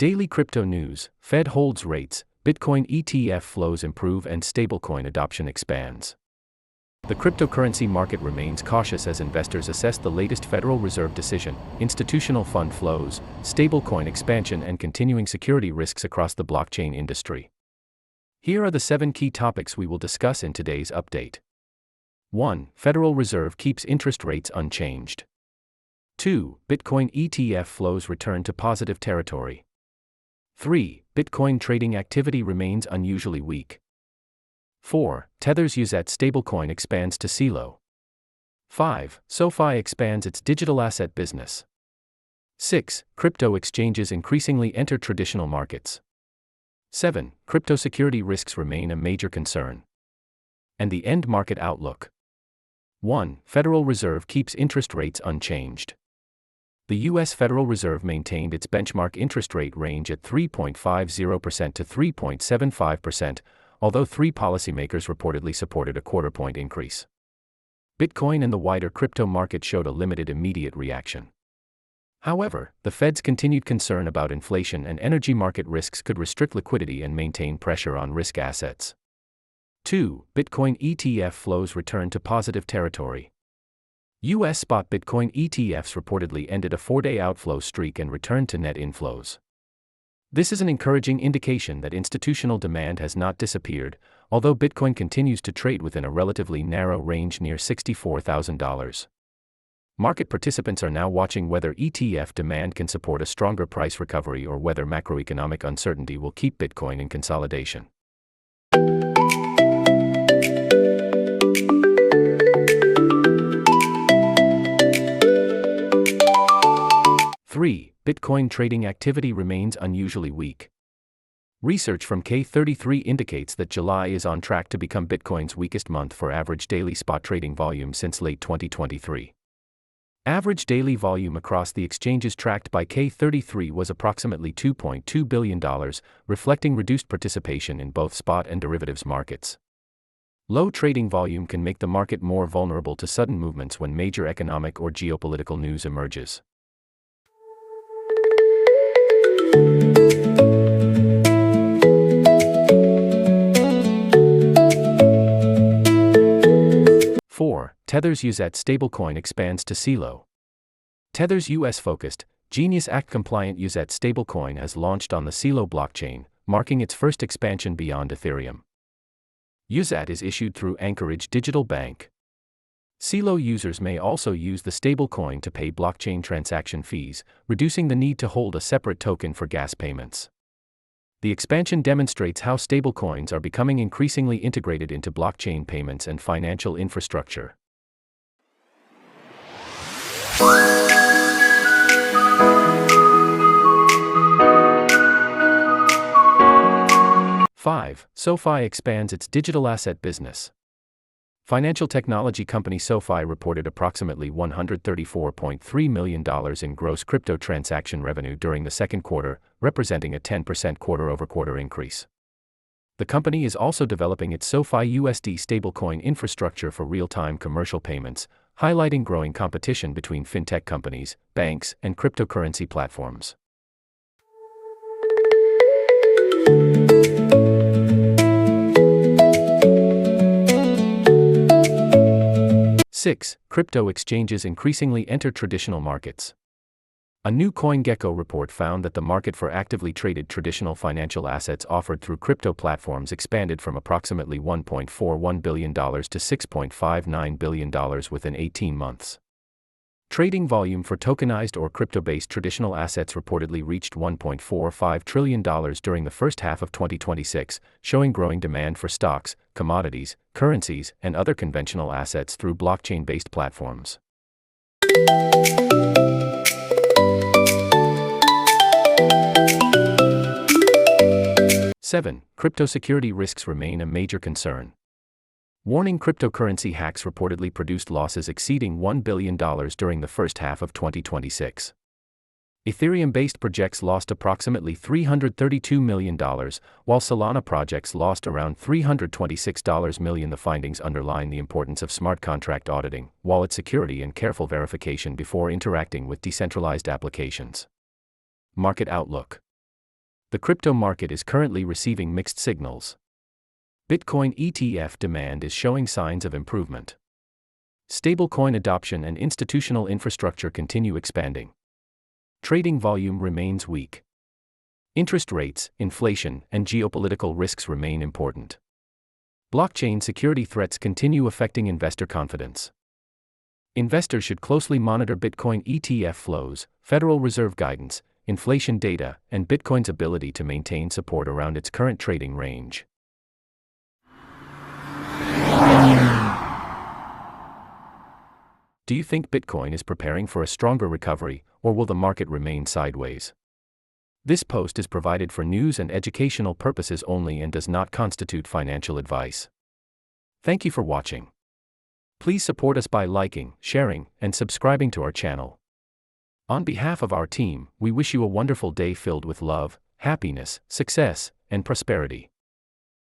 Daily crypto news: Fed holds rates, Bitcoin ETF flows improve and stablecoin adoption expands. The cryptocurrency market remains cautious as investors assess the latest Federal Reserve decision, institutional fund flows, stablecoin expansion, and continuing security risks across the blockchain industry. Here are the 7 key topics we will discuss in today's update. 1. Federal Reserve keeps interest rates unchanged. 2. Bitcoin ETF flows return to positive territory. 3. Bitcoin trading activity remains unusually weak. 4. Tether USAT stablecoin expands to Celo. 5. SoFi expands its digital asset business. 6. Crypto exchanges increasingly enter traditional markets. 7. Crypto security risks remain a major concern. And the end market outlook. 1. Federal Reserve keeps interest rates unchanged. The U.S. Federal Reserve maintained its benchmark interest rate range at 3.50% to 3.75%, although 3 policymakers reportedly supported a quarter-point increase. Bitcoin and the wider crypto market showed a limited immediate reaction. However, the Fed's continued concern about inflation and energy market risks could restrict liquidity and maintain pressure on risk assets. 2. Bitcoin ETF flows return to positive territory. U.S. spot Bitcoin ETFs reportedly ended a 4-day outflow streak and returned to net inflows. This is an encouraging indication that institutional demand has not disappeared, although Bitcoin continues to trade within a relatively narrow range near $64,000. Market participants are now watching whether ETF demand can support a stronger price recovery or whether macroeconomic uncertainty will keep Bitcoin in consolidation. 3. Bitcoin trading activity remains unusually weak. Research from K33 indicates that July is on track to become Bitcoin's weakest month for average daily spot trading volume since late 2023. Average daily volume across the exchanges tracked by K33 was approximately $2.2 billion, reflecting reduced participation in both spot and derivatives markets. Low trading volume can make the market more vulnerable to sudden movements when major economic or geopolitical news emerges. 4. Tether's USAT stablecoin expands to Celo. Tether's US-focused, Genius Act-compliant USAT stablecoin has launched on the Celo blockchain, marking its first expansion beyond Ethereum. USAT is issued through Anchorage Digital Bank. Celo users may also use the stablecoin to pay blockchain transaction fees, reducing the need to hold a separate token for gas payments. The expansion demonstrates how stablecoins are becoming increasingly integrated into blockchain payments and financial infrastructure. 5. SoFi expands its digital asset business. Financial technology company SoFi reported approximately $134.3 million in gross crypto transaction revenue during the second quarter, representing a 10% quarter-over-quarter increase. The company is also developing its SoFi USD stablecoin infrastructure for real-time commercial payments, highlighting growing competition between fintech companies, banks, and cryptocurrency platforms. 6. Crypto exchanges increasingly enter traditional markets. A new CoinGecko report found that the market for actively traded traditional financial assets offered through crypto platforms expanded from approximately $1.41 billion to $6.59 billion within 18 months. Trading volume for tokenized or crypto-based traditional assets reportedly reached $1.45 trillion during the first half of 2026, showing growing demand for stocks, commodities, currencies, and other conventional assets through blockchain-based platforms. 7. Crypto security risks remain a major concern. Warning: cryptocurrency hacks reportedly produced losses exceeding $1 billion during the first half of 2026. Ethereum-based projects lost approximately $332 million, while Solana projects lost around $326 million. The findings underline the importance of smart contract auditing, wallet security, and careful verification before interacting with decentralized applications. Market outlook. The crypto market is currently receiving mixed signals. Bitcoin ETF demand is showing signs of improvement. Stablecoin adoption and institutional infrastructure continue expanding. Trading volume remains weak. Interest rates, inflation, and geopolitical risks remain important. Blockchain security threats continue affecting investor confidence. Investors should closely monitor Bitcoin ETF flows, Federal Reserve guidance, inflation data, and Bitcoin's ability to maintain support around its current trading range. Do you think Bitcoin is preparing for a stronger recovery, or will the market remain sideways? This post is provided for news and educational purposes only and does not constitute financial advice. Thank you for watching. Please support us by liking, sharing, and subscribing to our channel. On behalf of our team, we wish you a wonderful day filled with love, happiness, success, and prosperity.